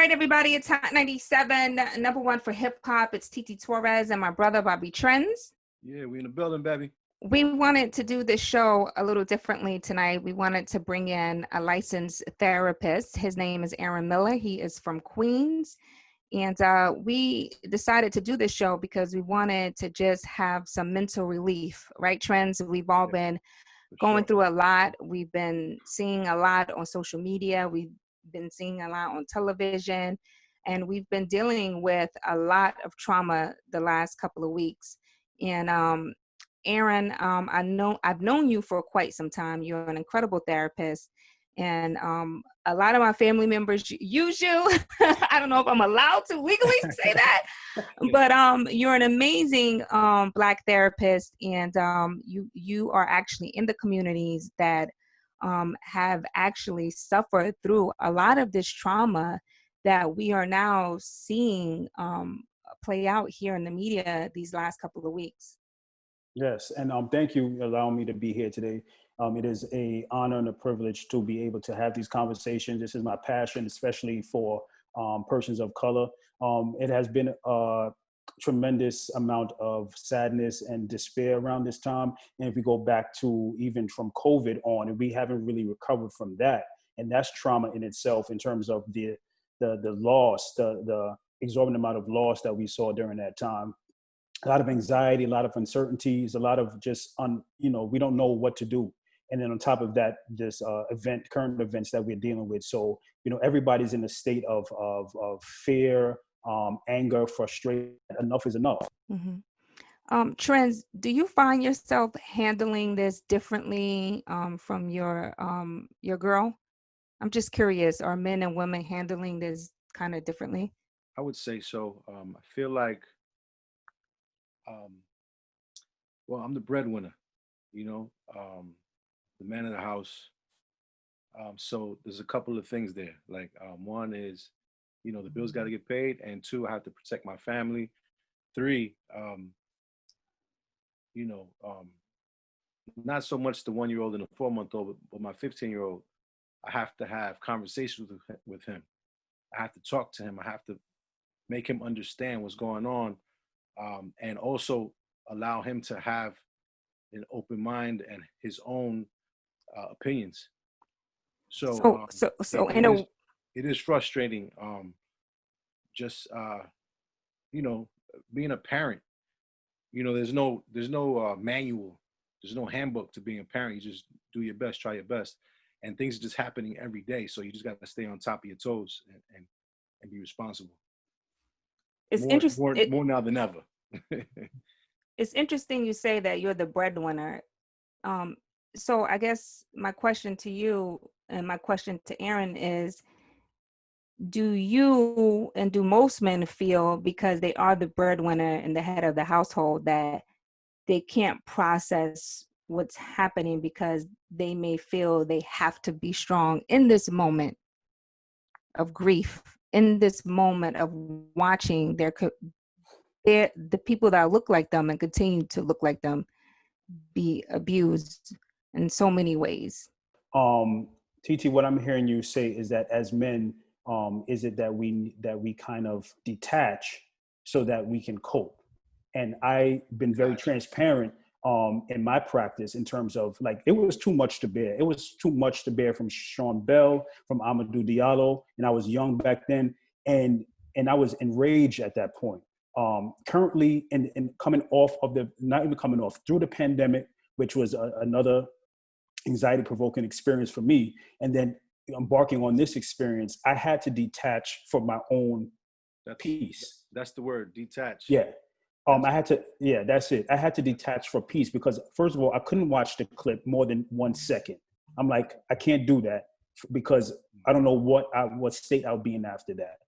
right, everybody, it's Hot 97, number one for hip hop. It's TT Torrez and my brother, Bobby Trends. Yeah, we in the building, baby. We wanted to do this show a little differently tonight. We wanted to bring in a licensed therapist. His name is Arron Muller. He is from Queens. And we decided to do this show because we wanted to just have some mental relief, right, Trends? We've all been going through a lot. We've been seeing a lot on social media. We've been seeing a lot on television. And we've been dealing with a lot of trauma the last couple of weeks. And Arron, I've known you for quite some time. You're an incredible therapist. And a lot of my family members use you. I don't know if I'm allowed to legally say that, but you're an amazing Black therapist, and you are actually in the communities that have actually suffered through a lot of this trauma that we are now seeing play out here in the media these last couple of weeks. Yes, and thank you for allowing me to be here today. It is an honor and a privilege to be able to have these conversations. This is my passion, especially for persons of color. It has been a tremendous amount of sadness and despair around this time. And if we go back to even from COVID on, and we haven't really recovered from that. And that's trauma in itself in terms of the loss, the exorbitant amount of loss that we saw during that time. A lot of anxiety, a lot of uncertainties, a lot of just, we don't know what to do. And then on top of that, this current events that we're dealing with. So, everybody's in a state of fear, anger, frustration. Enough is enough. Mm-hmm. Trends, do you find yourself handling this differently from your girl? I'm just curious, are men and women handling this kind of differently? I would say so. I feel like, well, I'm the breadwinner, the man of the house. So there's a couple of things there. Like one is, the bills got to get paid, and two, I have to protect my family. Three, not so much the 1-year-old and the 4-month-old, but my 15-year-old. I have to have conversations with him. I have to talk to him. I have to make him understand what's going on, and also allow him to have an open mind and his own opinions. So it is frustrating. Just being a parent. There's no manual. There's no handbook to being a parent. You just do your best, try your best, and things are just happening every day. So you just got to stay on top of your toes and be responsible. It's interesting. More now than ever. It's interesting you say that you're the breadwinner. So I guess my question to you and my question to Arron is, do you and do most men feel because they are the breadwinner and the head of the household that they can't process what's happening because they may feel they have to be strong in this moment of grief, in this moment of watching the people that look like them and continue to look like them be abused in so many ways? TT, what I'm hearing you say is that as men, is it that we kind of detach so that we can cope? And I've been very transparent in my practice in terms of, like, it was too much to bear. It was too much to bear from Sean Bell, from Amadou Diallo, and I was young back then, and I was enraged at that point. Currently, and coming off of not even coming off, through the pandemic, which was another anxiety-provoking experience for me, and then embarking on this experience, I had to detach for my own peace. That's the word, detach. Yeah. That's it. I had to detach for peace because, first of all, I couldn't watch the clip more than 1 second. I'm like, I can't do that because I don't know what state I'll be in after that.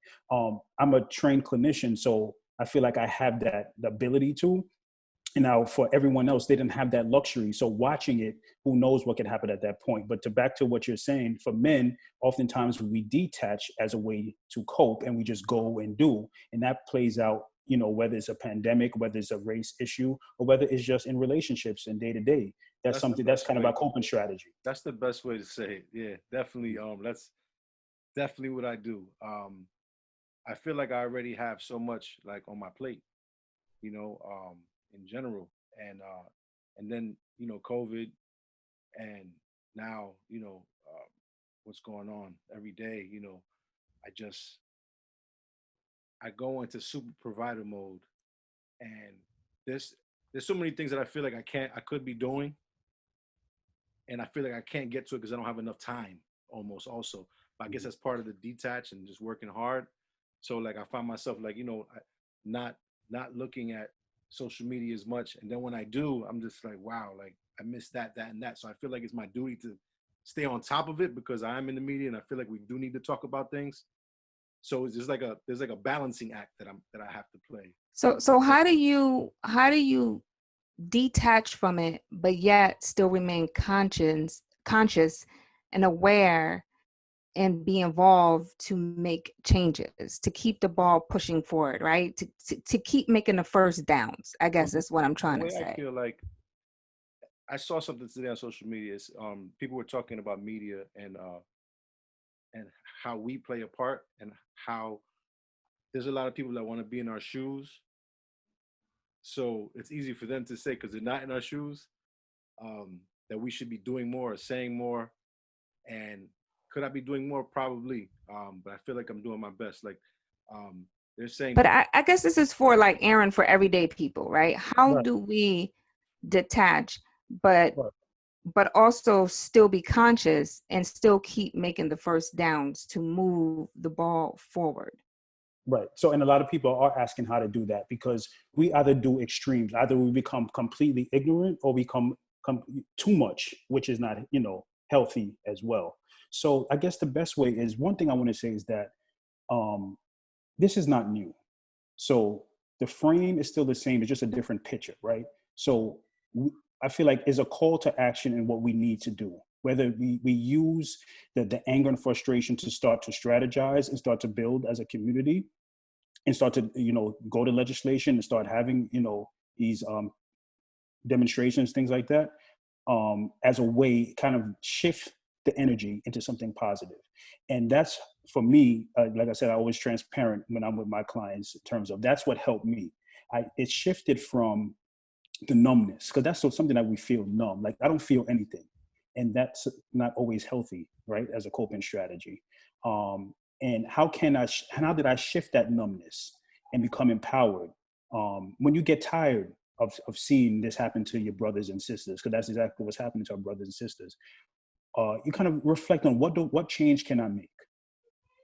I'm a trained clinician, so I feel like I have the ability to. And now for everyone else, they didn't have that luxury. So watching it, who knows what could happen at that point. But back to what you're saying, for men, oftentimes we detach as a way to cope and we just go and do. And that plays out, whether it's a pandemic, whether it's a race issue, or whether it's just in relationships and day to day. That's something that's kind of our coping strategy. That's the best way to say it. Yeah, definitely. That's definitely what I do. I feel like I already have so much like on my plate, in general, and then COVID, and now what's going on every day. I just I go into super provider mode, and there's there's so many things that I feel like I could be doing, and I feel like I can't get to it because I don't have enough time almost also. But I guess that's part of the detach and just working hard. So like I find myself like, not not looking at social media as much. And then when I do, I'm just like, wow, like I missed that, that, and that. So I feel like it's my duty to stay on top of it because I am in the media and I feel like we do need to talk about things. So it's just like there's like a balancing act that I have to play. So how do you detach from it, but yet still remain conscious and aware and be involved to make changes, to keep the ball pushing forward, right? To keep making the first downs, I guess that's what I'm The trying to way I say. feel like I saw something today on social media is people were talking about media and how we play a part and how there's a lot of people that want to be in our shoes. So it's easy for them to say because they're not in our shoes that we should be doing more or saying more. And could I be doing more? Probably. But I feel like I'm doing my best. Like they're saying, But I guess this is for like Arron, for everyday people, right? How Right. do we detach, but Right. but also still be conscious and still keep making the first downs to move the ball forward? Right. So, and a lot of people are asking how to do that because we either do extremes, either we become completely ignorant or become too much, which is not, healthy as well. So I guess the best way is one thing I want to say is that um, this is not new. So the frame is still the same. It's just a different picture, right? So I feel like it's a call to action in what we need to do. Whether we use the anger and frustration to start to strategize and start to build as a community, and start to go to legislation and start having these demonstrations, things like that, as a way kind of shift the energy into something positive. And that's for me, like I said, I always transparent when I'm with my clients in terms of that's what helped me. It shifted from the numbness, because that's something that we feel numb, like I don't feel anything, and that's not always healthy, right, as a coping strategy. And how did I shift that numbness and become empowered? When you get tired of seeing this happen to your brothers and sisters, because that's exactly what's happening to our brothers and sisters, you kind of reflect on what change can I make?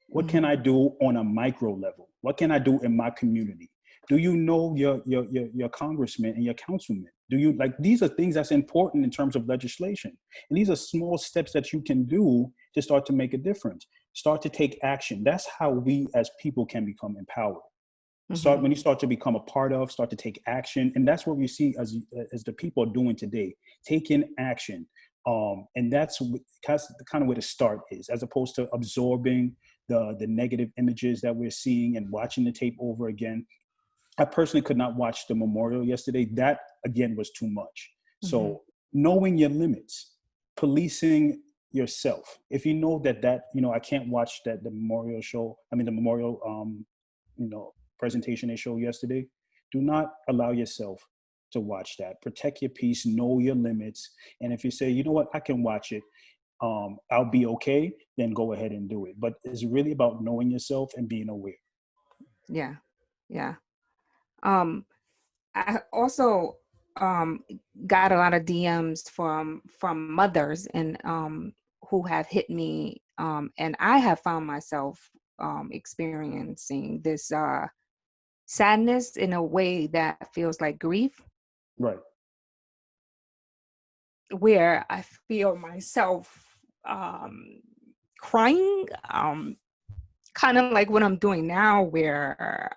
What can I do on a micro level? What can I do in my community? Do you know your congressman and your councilman? Do you like, these are things that's important in terms of legislation. And these are small steps that you can do to start to make a difference. Start to take action. That's how we as people can become empowered. When you start to become a part of, start to take action. And that's what we see as the people are doing today, taking action. And that's the kind of where the start is, as opposed to absorbing the negative images that we're seeing and watching the tape over again. I personally could not watch the memorial yesterday. That again was too much. So knowing your limits, policing yourself. If you know that I can't watch the memorial show. I mean the memorial presentation they showed yesterday. Do not allow yourself to watch that. Protect your peace. Know your limits. And if you say, you know what, I can watch it, I'll be okay, then go ahead and do it. But it's really about knowing yourself and being aware. Yeah. I also got a lot of DMs from mothers and who have hit me, and I have found myself experiencing this sadness in a way that feels like grief, Right. where I feel myself crying, kind of like what I'm doing now, where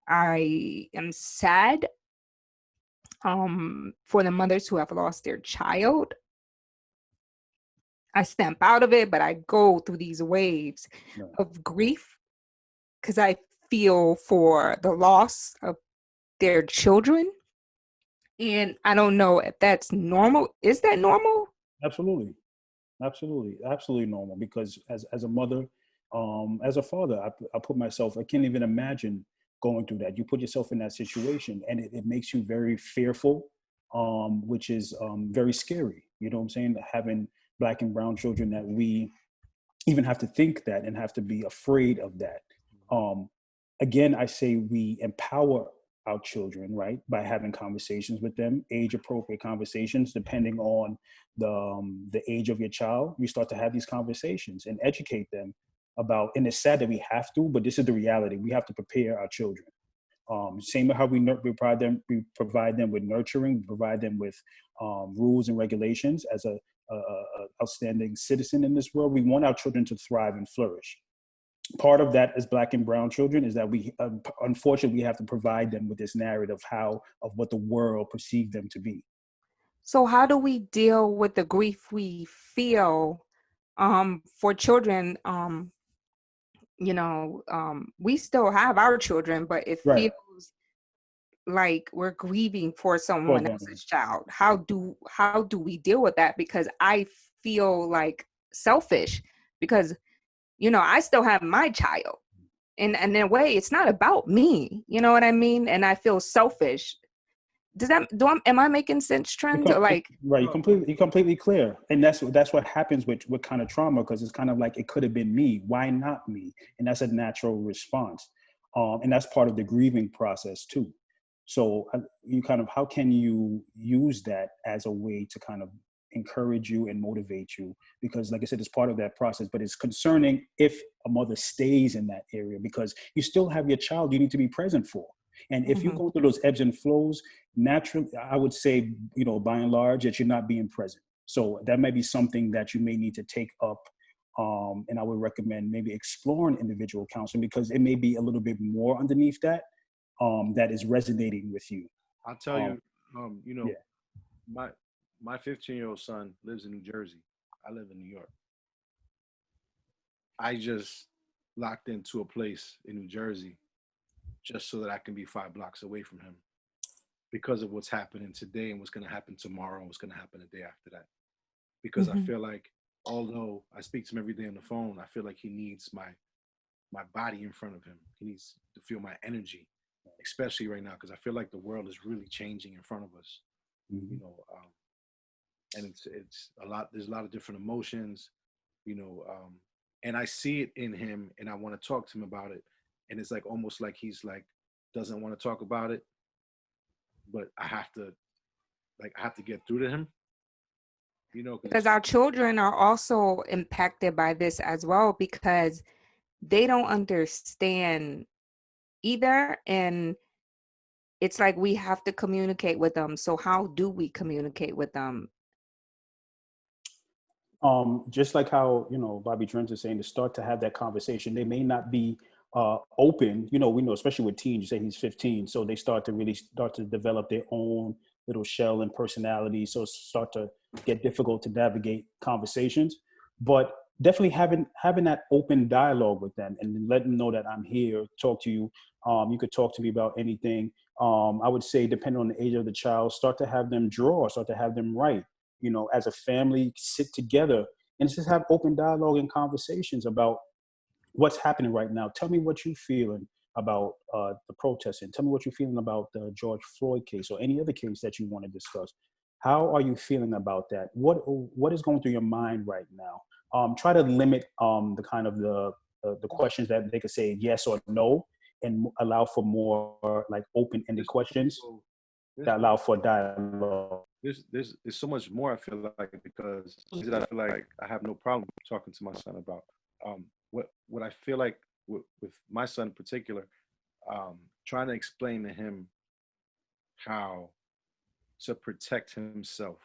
I am sad for the mothers who have lost their child. I stamp out of it, but I go through these waves of grief because I feel for the loss of their children. And I don't know if that's normal. Is that normal? Absolutely. Absolutely normal, because as a mother, As a father, I put myself, I can't even imagine going through that. You put yourself in that situation, and it makes you very fearful, which is very scary. You know what I'm saying? Having Black and brown children, that we even have to think that and have to be afraid of that. Um, Again, I say we empower our children, right, by having conversations with them, age appropriate conversations, depending on the age of your child. We start to have these conversations and educate them about, and it's sad that we have to, but this is the reality. We have to prepare our children. Same with how we provide them with nurturing, we provide them with rules and regulations. As a outstanding citizen in this world, we want our children to thrive and flourish. Part of that as Black and brown children is that we unfortunately we have to provide them with this narrative of what the world perceived them to be. So how do we deal with the grief we feel for children? We still have our children, but it Right. feels like we're grieving for For someone them. else's child. How do we deal with that? Because I feel like selfish because, I still have my child. And in a way, it's not about me. You know what I mean? And I feel selfish. Am I making sense, Trent? Or like, Right, you're completely clear, and that's what happens with kind of trauma, because it's kind of like it could have been me. Why not me? And that's a natural response, and that's part of the grieving process too. So you kind of, how can you use that as a way to kind of encourage you and motivate you? Because like I said, it's part of that process, but it's concerning if a mother stays in that area, because you still have your child you need to be present for. And if you go through those ebbs and flows, naturally, I would say, by and large, that you're not being present. So that may be something that you may need to take up. And I would recommend maybe exploring individual counseling, because it may be a little bit more underneath that, that is resonating with you. I'll tell you, Yeah. my 15-year-old son lives in New Jersey. I live in New York. I just locked into a place in New Jersey just so that I can be 5 blocks away from him, because of what's happening today and what's going to happen tomorrow and what's going to happen the day after that. Because I feel like, although I speak to him every day on the phone, I feel like he needs my body in front of him. He needs to feel my energy, especially right now, because I feel like the world is really changing in front of us. And it's a lot. There's a lot of different emotions, and I see it in him, and I want to talk to him about it. And it's like almost like he's like doesn't want to talk about it, but I have to get through to him, because our children are also impacted by this as well, because they don't understand either. And it's like we have to communicate with them. So how do we communicate with them? Just like how, Bobby Trent is saying, to start to have that conversation. They may not be open, we know, especially with teens, you say he's 15. So they start to develop their own little shell and personality. So start to get difficult to navigate conversations, but definitely having that open dialogue with them and let them know that I'm here, talk to you. You could talk to me about anything. I would say, depending on the age of the child, start to have them draw, start to have them write. As a family, sit together and just have open dialogue and conversations about what's happening right now. Tell me what you're feeling about the protesting. Tell me what you're feeling about the George Floyd case or any other case that you want to discuss. How are you feeling about that? What is going through your mind right now? Try to limit the kind of the questions that they could say yes or no, and allow for more like open-ended questions that allow for dialogue. There's so much more, I feel like, because I feel like I have no problem talking to my son about what I feel like with my son in particular, trying to explain to him how to protect himself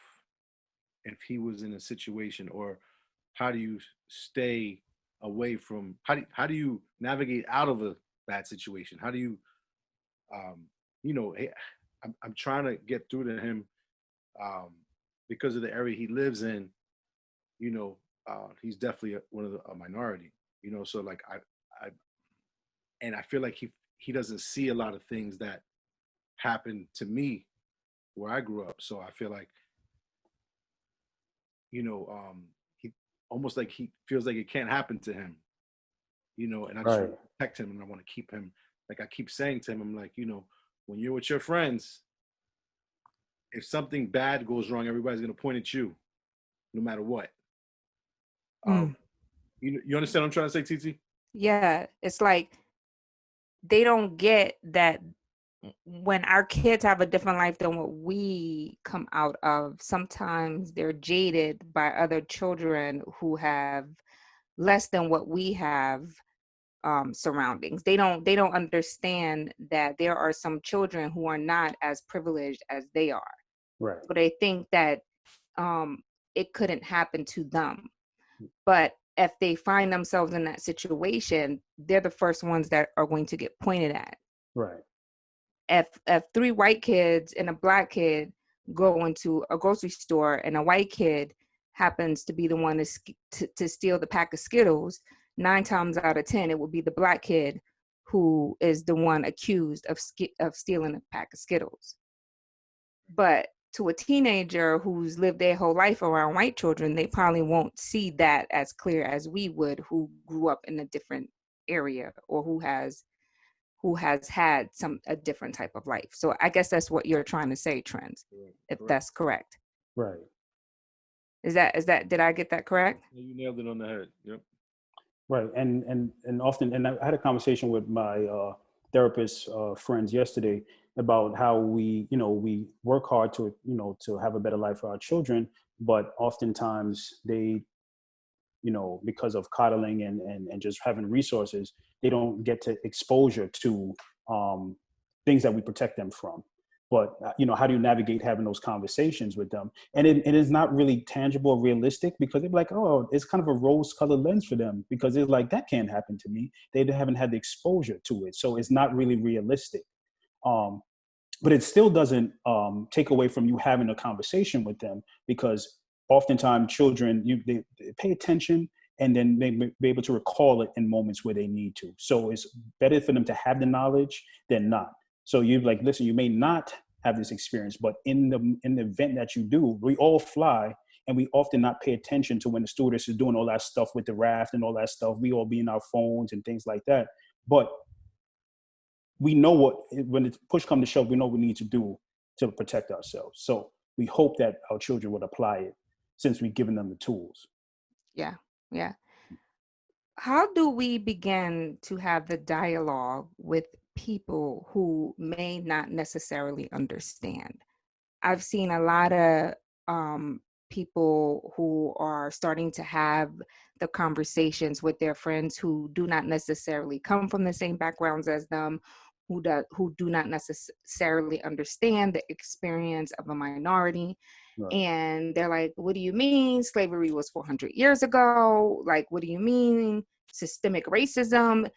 if he was in a situation, or how do you stay away from, how do you navigate out of a bad situation? How do you I'm trying to get through to him, because of the area he lives in. He's definitely one of a minority. So like I feel like he doesn't see a lot of things that happened to me where I grew up. So I feel like he almost like he feels like it can't happen to him. and I just Right. want to protect him, and I want to keep him. Like I keep saying to him, I'm like, when you're with your friends, if something bad goes wrong, everybody's gonna point at you, no matter what. Mm. You understand what I'm trying to say, TT? Yeah, it's like they don't get that when our kids have a different life than what we come out of, sometimes they're jaded by other children who have less than what we have surroundings. They don't understand that there are some children who are not as privileged as they are. Right. So they think that it couldn't happen to them. But if they find themselves in that situation, they're the first ones that are going to get pointed at. Right. If three white kids and a black kid go into a grocery store and a white kid happens to be the one to steal the pack of Skittles, 9 times out of 10, it will be the black kid who is the one accused of stealing a pack of Skittles. But to a teenager who's lived their whole life around white children, they probably won't see that as clear as we would, who grew up in a different area or who has had a different type of life. So I guess that's what you're trying to say, Trent, if that's correct. Right. Is that did I get that correct? You nailed it on the head. Yep. Right. And often, and I had a conversation with my therapist friends yesterday about how we work hard to, to have a better life for our children, but oftentimes they, because of coddling and just having resources, they don't get to exposure to things that we protect them from. But, how do you navigate having those conversations with them? And it is not really tangible or realistic, because they're like, oh, it's kind of a rose-colored lens for them, because it's like, that can't happen to me. They haven't had the exposure to it. So it's not really realistic. But it still doesn't take away from you having a conversation with them, because oftentimes children, they pay attention, and then they may be able to recall it in moments where they need to. So it's better for them to have the knowledge than not. So you're like, listen, you may not have this experience, but in the event that you do, we all fly, and we often not pay attention to when the stewardess is doing all that stuff with the raft and all that stuff. We all be in our phones and things like that. But we know when the push comes to shove, we know what we need to do to protect ourselves. So we hope that our children would apply it, since we've given them the tools. Yeah. Yeah. How do we begin to have the dialogue with people who may not necessarily understand? I've seen a lot of people who are starting to have the conversations with their friends who do not necessarily come from the same backgrounds as them, who do not necessarily understand the experience of a minority. Right. And they're like, what do you mean slavery was 400 years ago? Like, what do you mean systemic racism?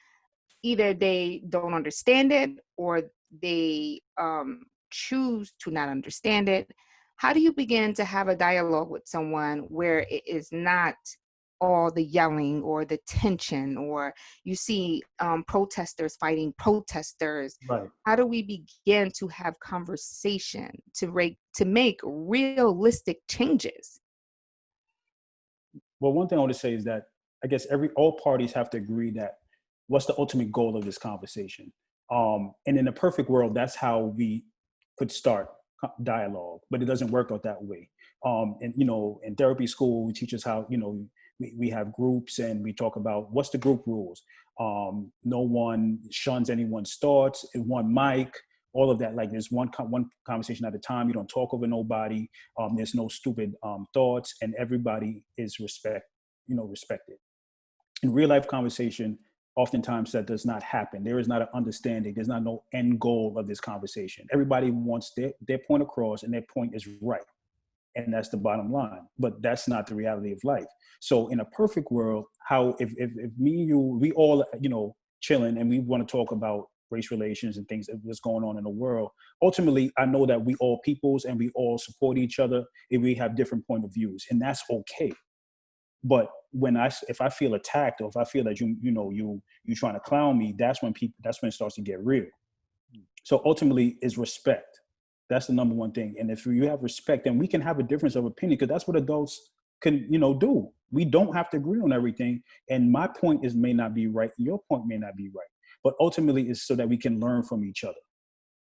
Either they don't understand it, or they choose to not understand it. How do you begin to have a dialogue with someone where it is not all the yelling or the tension, or you see protesters fighting protesters? Right. How do we begin to have conversation to make realistic changes? Well, one thing I want to say is that I guess all parties have to agree that what's the ultimate goal of this conversation. And in a perfect world, that's how we could start dialogue, but it doesn't work out that way. And in therapy school, we teach us how we have groups, and we talk about what's the group rules. No one shuns anyone's thoughts. One mic. All of that, like there's one conversation at a time. You don't talk over nobody. There's no stupid thoughts, and everybody is respected. In real life conversation, oftentimes that does not happen. There is not an understanding. There's not no end goal of this conversation. Everybody wants their point across, and their point is right, and that's the bottom line. But that's not the reality of life. So in a perfect world, how if me and you, we all chilling, and we want to talk about race relations and things that's going on in the world. Ultimately, I know that we all peoples, and we all support each other, and we have different point of views, and that's okay. But if I feel attacked, or if I feel that you trying to clown me, that's when it starts to get real. So ultimately, is respect. That's the number one thing. And if you have respect, then we can have a difference of opinion, because that's what adults can do. We don't have to agree on everything. And my point may not be right. Your point may not be right. But ultimately it's so that we can learn from each other.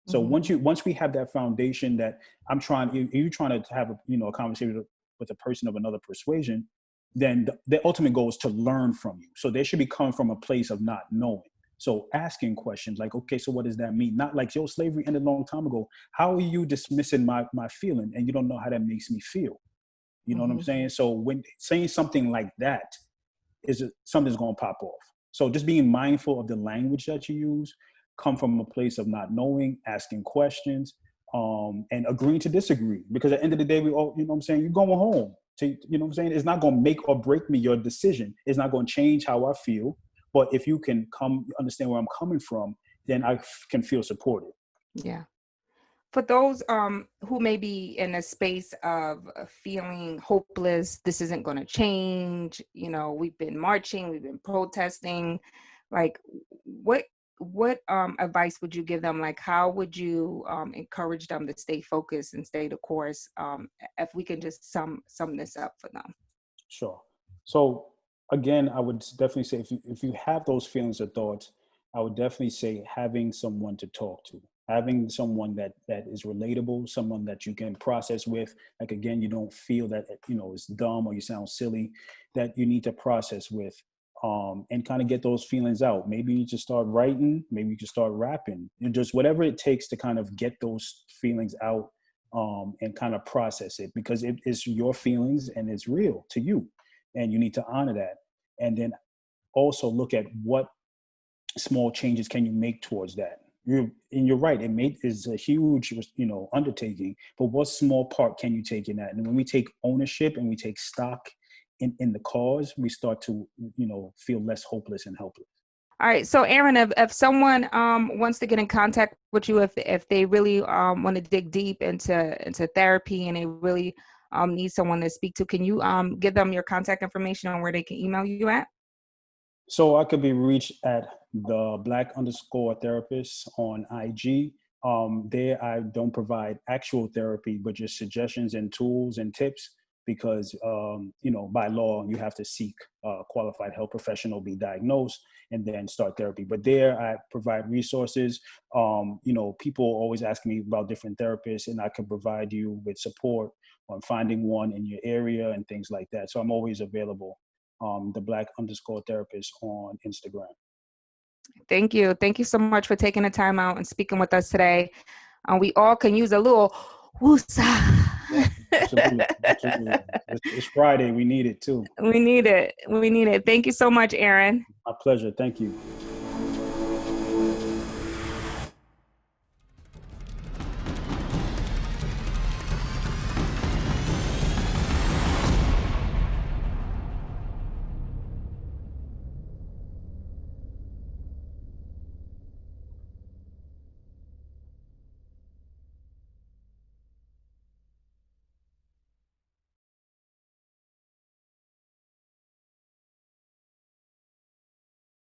So once we have that foundation that you're trying to have a conversation with a person of another persuasion, then the ultimate goal is to learn from you. So they should be coming from a place of not knowing. So asking questions like, okay, so what does that mean? Not like, yo, slavery ended a long time ago. How are you dismissing my feeling and you don't know how that makes me feel? You know what I'm saying? So when saying something like that, something's going to pop off. So just being mindful of the language that you use, come from a place of not knowing, asking questions, and agreeing to disagree. Because at the end of the day, we all, you know what I'm saying, you're going home. You know what I'm saying? It's not going to make or break me, your decision. It's not going to change how I feel. But if you can understand where I'm coming from, then I can feel supported. Yeah. For those who may be in a space of feeling hopeless, this isn't going to change. You know, we've been marching, we've been protesting. Like, what advice would you give them? Like, how would you encourage them to stay focused and stay the course? If we can just sum this up for them. Sure. So again, I would definitely say if you have those feelings or thoughts, I would definitely say having someone to talk to, having someone that is relatable, someone that you can process with. Like, again, you don't feel that, it's dumb or you sound silly, that you need to process with, and kind of get those feelings out. Maybe you just start writing, maybe you just start rapping, just whatever it takes to kind of get those feelings out, and kind of process it, because it is your feelings and it's real to you. And you need to honor that. And then also look at what small changes can you make towards that. You're right. Is a huge, undertaking, but what small part can you take in that? And when we take ownership and we take stock in the cause, we start to, feel less hopeless and helpless. All right. So Arron, if someone wants to get in contact with you, if they really want to dig deep into therapy and they really need someone to speak to, can you give them your contact information on where they can email you at? So I could be reached at the _therapist on IG. There I don't provide actual therapy, but just suggestions and tools and tips, because, by law, you have to seek a qualified health professional, be diagnosed, and then start therapy. But there I provide resources. People always ask me about different therapists, and I can provide you with support on finding one in your area and things like that. So I'm always available. The _therapist on Instagram. Thank you. Thank you so much for taking the time out and speaking with us today. We all can use a little woosah. Yeah, absolutely. Absolutely. It's Friday. We need it too. We need it. Thank you so much, Arron. My pleasure. Thank you.